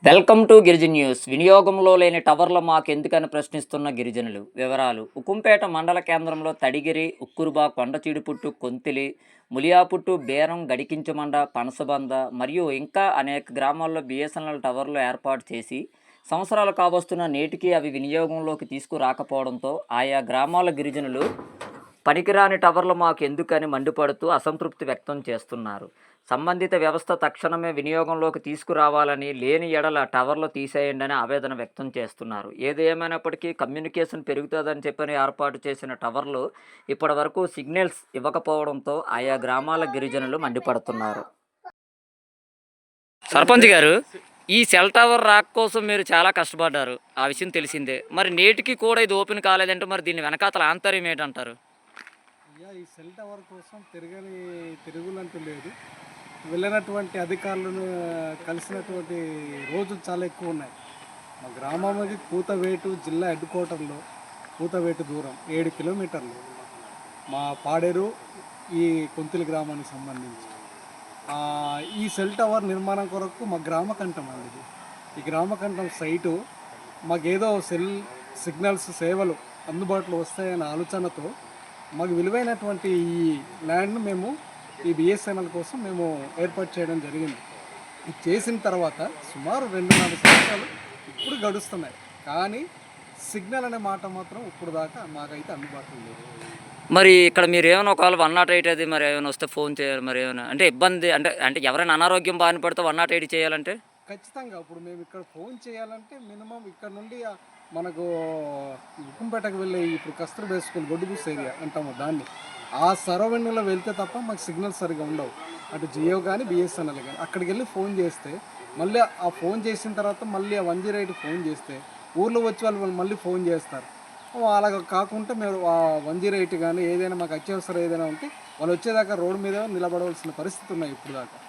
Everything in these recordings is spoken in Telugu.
Welcome to గిరిజన్ news. వినియోగంలో లేని టవర్లు మాకెందుకని ప్రశ్నిస్తున్న గిరిజనులు. వివరాలు: ఉక్కుంపేట మండల కేంద్రంలో తడిగిరి, ఉక్కురుబా, కొండచీడిపుట్టు, కొంతిలి, ములియాపుట్టు, బేరం, గడికించమండ, పనసబంద మరియు ఇంకా అనేక గ్రామాల్లో బిఎస్ఎన్ఎల్ టవర్లు ఏర్పాటు చేసి సంవత్సరాలు కావస్తున్న నేటికి అవి వినియోగంలోకి తీసుకురాకపోవడంతో ఆయా గ్రామాల గిరిజనులు పనికిరాని టవర్లు మాకు ఎందుకని మండిపడుతూ అసంతృప్తి వ్యక్తం చేస్తున్నారు. సంబంధిత వ్యవస్థ తక్షణమే వినియోగంలోకి తీసుకురావాలని, లేని ఎడల టవర్లు తీసేయండి అని ఆవేదన వ్యక్తం చేస్తున్నారు. ఏది ఏమైనప్పటికీ కమ్యూనికేషన్ పెరుగుతుందని చెప్పని ఏర్పాటు చేసిన టవర్లు ఇప్పటి వరకు సిగ్నల్స్ ఇవ్వకపోవడంతో ఆయా గ్రామాల గిరిజనులు మండిపడుతున్నారు. సర్పంచ్ గారు, ఈ సెల్ టవర్ రాక్ కోసం మీరు చాలా కష్టపడ్డారు, ఆ విషయం తెలిసిందే. మరి నేటికి కూడా ఇది ఓపెన్ కాలేదంటే మరి దీని వెనకాతల ఆంతర్యం ఏంటంటారు? ఈ సెల్ టవర్ కోసం తిరుగులంటూ లేదు. వెళ్ళినటువంటి అధికారులను కలిసినటువంటి రోజులు చాలా ఎక్కువ ఉన్నాయి. మా గ్రామానికి కూతవేటు జిల్లా హెడ్ క్వార్టర్లో కూతవేటు దూరం 7 కిలోమీటర్లు మా పాడేరు ఈ కొంతిలి గ్రామానికి సంబంధించి. ఈ సెల్ టవర్ నిర్మాణం కొరకు మా గ్రామకంఠం అండి. ఈ గ్రామకంఠం సైటు మాకేదో సెల్ సిగ్నల్స్ సేవలు అందుబాటులో వస్తాయనే ఆలోచనతో మాకు విలువైనటువంటి ఈ ల్యాండ్ను మేము ఈ బిఎస్ఎన్ఎల్ కోసం మేము ఏర్పాటు చేయడం జరిగింది. ఇది చేసిన తర్వాత సుమారు 2-4 సంవత్సరాలు ఇప్పుడు గడుస్తున్నాయి, కానీ సిగ్నల్ అనే మాట మాత్రం ఇప్పుడు దాకా మాకైతే అందుబాటులో లేదు. మరి ఇక్కడ మీరు ఏమైనా ఒకవేళ 108 అది మరి ఏమైనా వస్తే ఫోన్ చేయాలి, మరి ఏమైనా అంటే ఇబ్బంది అంటే అంటే ఎవరైనా అనారోగ్యం బారిన పడితే 108 చేయాలంటే ఖచ్చితంగా ఇప్పుడు మేము ఇక్కడ ఫోన్ చేయాలంటే మినిమం ఇక్కడ నుండి మనకు ఉక్కుంపేటకు వెళ్ళే ఇప్పుడు కస్తూర్బా స్కూల్ గొడ్డుబూస్ ఏరియా అంటాము దాన్ని, ఆ సరౌండింగ్లో వెళ్తే తప్ప మాకు సిగ్నల్స్ సరిగా ఉండవు. అటు జియో కానీ బిఎస్ఎన్ఎల్ కానీ అక్కడికి వెళ్ళి ఫోన్ చేస్తే మళ్ళీ ఆ ఫోన్ చేసిన తర్వాత మళ్ళీ ఆ 108 ఫోన్ చేస్తే ఊర్లో వచ్చి వాళ్ళు మళ్ళీ ఫోన్ చేస్తారు. అలా కాకుండా మేము ఆ 108 కానీ ఏదైనా మాకు అత్యవసరం ఏదైనా ఉంటే వాళ్ళు వచ్చేదాకా రోడ్డు మీద నిలబడవలసిన పరిస్థితి ఉన్నాయి ఇప్పుడు దాకా.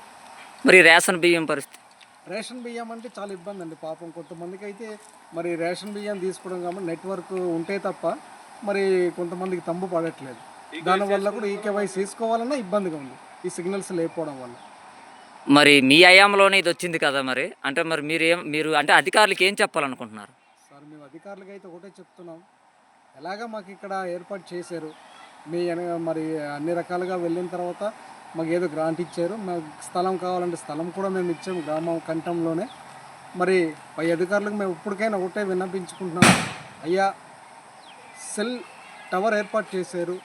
మరి రేషన్ బియ్యం పరిస్థితి? రేషన్ బియ్యం అంటే చాలా ఇబ్బంది అండి. పాపం కొంతమందికి అయితే మరి రేషన్ బియ్యం తీసుకోవడం కాబట్టి నెట్వర్క్ ఉంటే తప్ప మరి కొంతమందికి తంబు పడట్లేదు. దానివల్ల కూడా ఈకేవైసీ తీసుకోవాలన్నా ఇబ్బందిగా ఉంది ఈ సిగ్నల్స్ లేకపోవడం వల్ల. మరి మీ అయాంలోనే ఇది వచ్చింది కదా, మరి అంటే మరి మీరు అంటే అధికారులకు ఏం చెప్పాలనుకుంటున్నారు? సార్, మేము అధికారులకు అయితే ఒకటే చెప్తున్నాం, ఎలాగా మాకు ఇక్కడ ఏర్పాటు చేశారు, మరి అన్ని రకాలుగా వెళ్ళిన తర్వాత మాకు ఏదో గ్రాంట్ ఇచ్చారు, మాకు స్థలం కావాలంటే స్థలం కూడా మేము ఇచ్చాము గ్రామం కంఠంలోనే. మరి పై అధికారులకు మేము ఇప్పటికైనా ఒకటే విన్నపించుకుంటున్నాం, అయ్యా సెల్ టవర్ ఏర్పాటు చేశారు,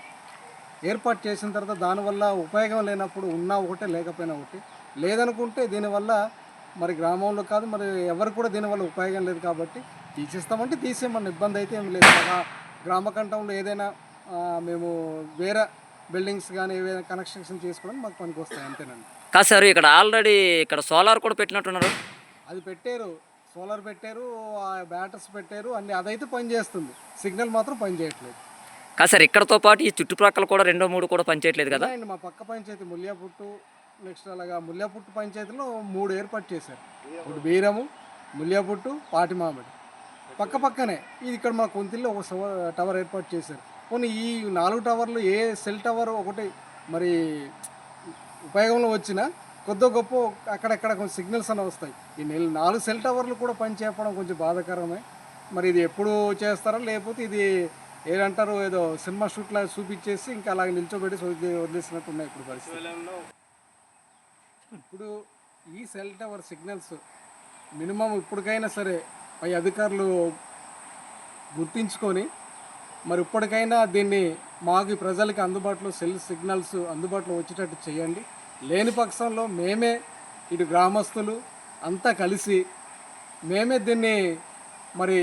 ఏర్పాటు చేసిన తర్వాత దానివల్ల ఉపయోగం లేనప్పుడు ఉన్నా ఒకటే లేకపోయినా ఒకటి, లేదనుకుంటే దీనివల్ల మరి గ్రామంలో కాదు మరి ఎవరు కూడా దీనివల్ల ఉపయోగం లేదు కాబట్టి తీసేస్తామంటే తీసేయమన్న ఇబ్బంది అయితే ఏం లేదు. గ్రామ కంఠంలో ఏదైనా మేము వేరే బిల్డింగ్స్ కానీ ఏదైనా కన్స్ట్రక్షన్ చేసుకోవడానికి మాకు పనికి వస్తాయి, అంతేనండి. కాదు సార్, ఇక్కడ ఆల్రెడీ ఇక్కడ సోలార్ కూడా పెట్టినట్టున్నారు. అది పెట్టారు, సోలార్ పెట్టారు, బ్యాటరీస్ పెట్టారు, అన్ని అదైతే పనిచేస్తుంది, సిగ్నల్ మాత్రం పనిచేయట్లేదు. కాదు సార్, ఇక్కడతో పాటు ఈ చుట్టుప్రక్కల కూడా 2-3 కూడా పనిచేయట్లేదు కదా? అండి, మా పక్క పంచాయతీ ములియాపుట్టు, నెక్స్ట్ అలాగా ములియాపుట్టు పంచాయతీలో 3 ఏర్పాటు చేశారు. ఇప్పుడు బీరము, ములియాపుట్టు, పాటిమామిడి పక్క పక్కనే. ఇది ఇక్కడ మా కొంతిల్లో ఒక టవర్ ఏర్పాటు చేశారు. కొన్ని ఈ 4 టవర్లు ఏ సెల్ టవర్ ఒకటి మరి ఉపయోగంలో వచ్చినా కొద్ది గొప్ప అక్కడక్కడ కొంచెం సిగ్నల్స్ అన్న వస్తాయి. ఈ 4 సెల్ టవర్లు కూడా పనిచేయడం కొంచెం బాధాకరమే. మరి ఇది ఎప్పుడు చేస్తారో, లేకపోతే ఇది ఏదంటారు ఏదో సినిమా షూట్లా చూపించేసి ఇంకా అలాగే నిల్చోబెట్టి వదిలేసినట్టు ఉన్నాయి ఇప్పుడు పరిస్థితి. ఇప్పుడు ఈ సెల్ టవర్ సిగ్నల్స్ మినిమం ఇప్పటికైనా సరే పై అధికారులు గుర్తించుకొని మరి ఇప్పటికైనా దీన్ని మాకు ప్రజలకి అందుబాటులో సెల్ సిగ్నల్స్ అందుబాటులో వచ్చేటట్టు చేయండి. లేని పక్షంలో మేమే ఇటు గ్రామస్తులు అంతా కలిసి మేమే దీన్ని మరి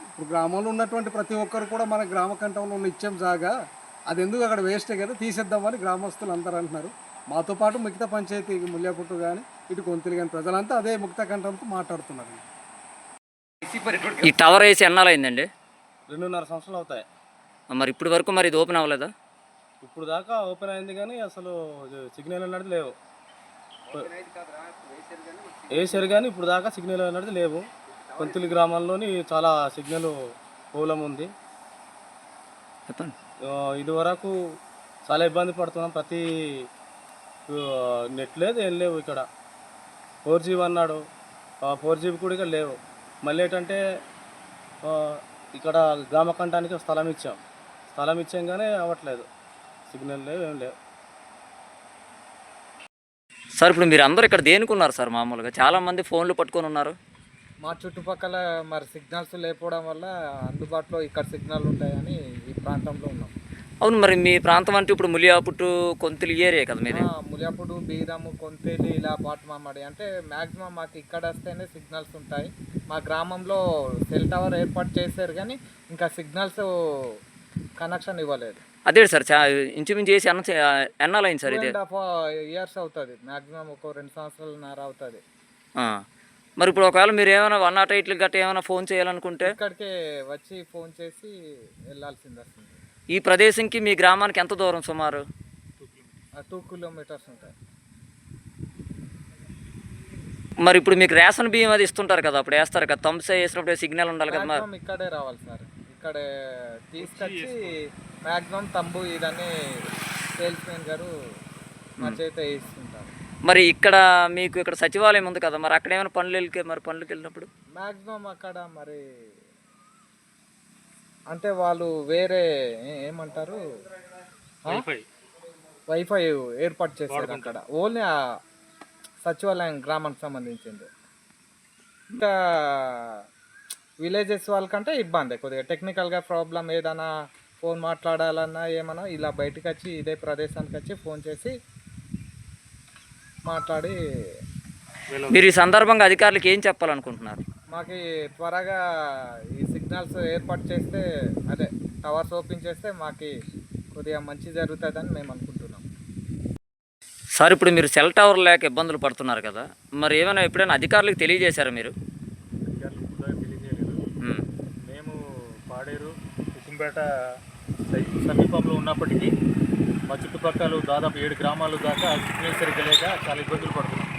ఇప్పుడు గ్రామంలో ఉన్నటువంటి ప్రతి ఒక్కరు కూడా మన గ్రామ కంఠంలో ఉన్న ఇచ్చాం జాగా, అది ఎందుకు అక్కడ వేస్టే కదా, తీసేద్దామని గ్రామస్తులు అందరూ అంటున్నారు. మాతో పాటు మిగతా పంచాయతీ ములియాపుట్టు కానీ ఇటు కొంతిలి కానీ ప్రజలంతా అదే ముక్త కంఠంతో మాట్లాడుతున్నారు. ఈ టవర్ వేసి ఎన్నాలైందండి? 2.5 సంవత్సరాలు అవుతాయి. మరి ఇప్పుడు వరకు మరి ఇది ఓపెన్ అవ్వలేదా? ఇప్పుడు దాకా ఓపెన్ అయింది కానీ అసలు సిగ్నల్ అన్నది లేవు. వేసారు కానీ ఇప్పుడు దాకా సిగ్నల్ అన్నది లేవు. కొంతిలి గ్రామంలోని చాలా సిగ్నల్ ప్రాబ్లం ఉంది. చెప్పండి. ఇది వరకు చాలా ఇబ్బంది పడుతున్నాం. ప్రతి నెట్ లేదు, ఏం లేవు. ఇక్కడ 4G అన్నాడు, 4G కూడా లేవు. మళ్ళీ ఏంటంటే ఇక్కడ గ్రామ కంఠానికి స్థలం ఇచ్చాం కానీ అవ్వట్లేదు. సిగ్నల్ లేవు, ఏం లేవు. సార్ ఇప్పుడు మీరు అందరూ ఇక్కడ దేనుకున్నారు సార్? మామూలుగా చాలామంది ఫోన్లు పట్టుకొని ఉన్నారు. మా చుట్టుపక్కల మరి సిగ్నల్స్ లేకపోవడం వల్ల అందుబాటులో ఇక్కడ సిగ్నల్ ఉంటాయని ఈ ప్రాంతంలో ఉన్నాం. అవును, మరి మీ ప్రాంతం అంటే ఇప్పుడు ములియాపుట్టు కొంతిలి ఏరియా కదా మీది? ములియాపుడు, బీదము, కొంతేలి, ఇలా పాటమామడి అంటే మ్యాక్సిమం మాకు ఇక్కడ వస్తేనే సిగ్నల్స్ ఉంటాయి. మా గ్రామంలో సెల్ టవర్ ఏర్పాటు చేశారు కానీ ఇంకా సిగ్నల్స్ కనెక్షన్ ఇవ్వలేదు. అదే సార్, ఇంచుమించు చేసి ఎన్నాలైంది సార్ ఇది? 2.5 years అవుతుంది, మ్యాక్సిమం ఒక 2 సంవత్సరాలన్నర అవుతుంది. మరి ఇప్పుడు ఒకవేళ మీరు ఏమైనా 108 గట్రా ఏమైనా ఫోన్ చేయాలనుకుంటే ఇక్కడికే వచ్చి ఫోన్ చేసి వెళ్ళాల్సింది వస్తుంది. ఈ ప్రదేశంకి మీ గ్రామానికి ఎంత దూరం సుమారు? 2 kilometers ఉంటాయి. మరి ఇప్పుడు మీకు రేషన్ బియ్యం అది ఇస్తుంటారు కదా, అప్పుడు వేస్తారు కదా, తంస వేసినప్పుడు సిగ్నల్ ఉండాలి కదా. మ్యాక్సిమం ఇక్కడే రావాలి సార్, ఇక్కడే తీసుకొచ్చి మ్యాక్సిమం తంబు ఇదన్నీ సేల్స్మెన్ గారు మా చేత వేస్తుంటారు. మరి ఇక్కడ మీకు ఇక్కడ సచివాలయం ఉంది కదా, మరి అక్కడ ఏమైనా పనులకు వెళ్ళినప్పుడు మ్యాక్సిమం అక్కడ మరి అంటే వాళ్ళు వేరే ఏమంటారు వైఫై ఏర్పాటు చేశారు అక్కడ, ఓన్లీ ఆ సచివాలయం గ్రామానికి సంబంధించింది. ఇంకా విలేజెస్ వాళ్ళకంటే ఇబ్బంది కొద్దిగా, టెక్నికల్గా ప్రాబ్లం ఏదైనా ఫోన్ మాట్లాడాలన్నా ఏమన్నా ఇలా బయటకు వచ్చి ఇదే ప్రదేశానికి వచ్చి ఫోన్ చేసి మాట్లాడి. మీరు ఈ సందర్భంగా అధికారులకు ఏం చెప్పాలనుకుంటున్నారు? మాకు త్వరగా ఈ సిగ్నల్స్ ఏర్పాటు చేస్తే, అదే టవర్స్ ఓపెన్ చేస్తే మాకు కొద్దిగా మంచి జరుగుతుందని మేము అనుకుంటున్నాం. సార్ ఇప్పుడు మీరు సెల్ టవర్ లేక ఇబ్బందులు పడుతున్నారు కదా, మరి ఏమైనా ఎప్పుడైనా అధికారులకు తెలియజేశారా మీరు? తెలియజేయలేదు. మేము పాడేరు, ఉక్కుంపేట సమీపంలో ఉన్నప్పటికీ మా చుట్టుపక్కల దాదాపు 7 గ్రామాలు దాకా సిగ్నల్ సరిగ్గా లేక చాలా ఇబ్బందులు పడుతున్నాం.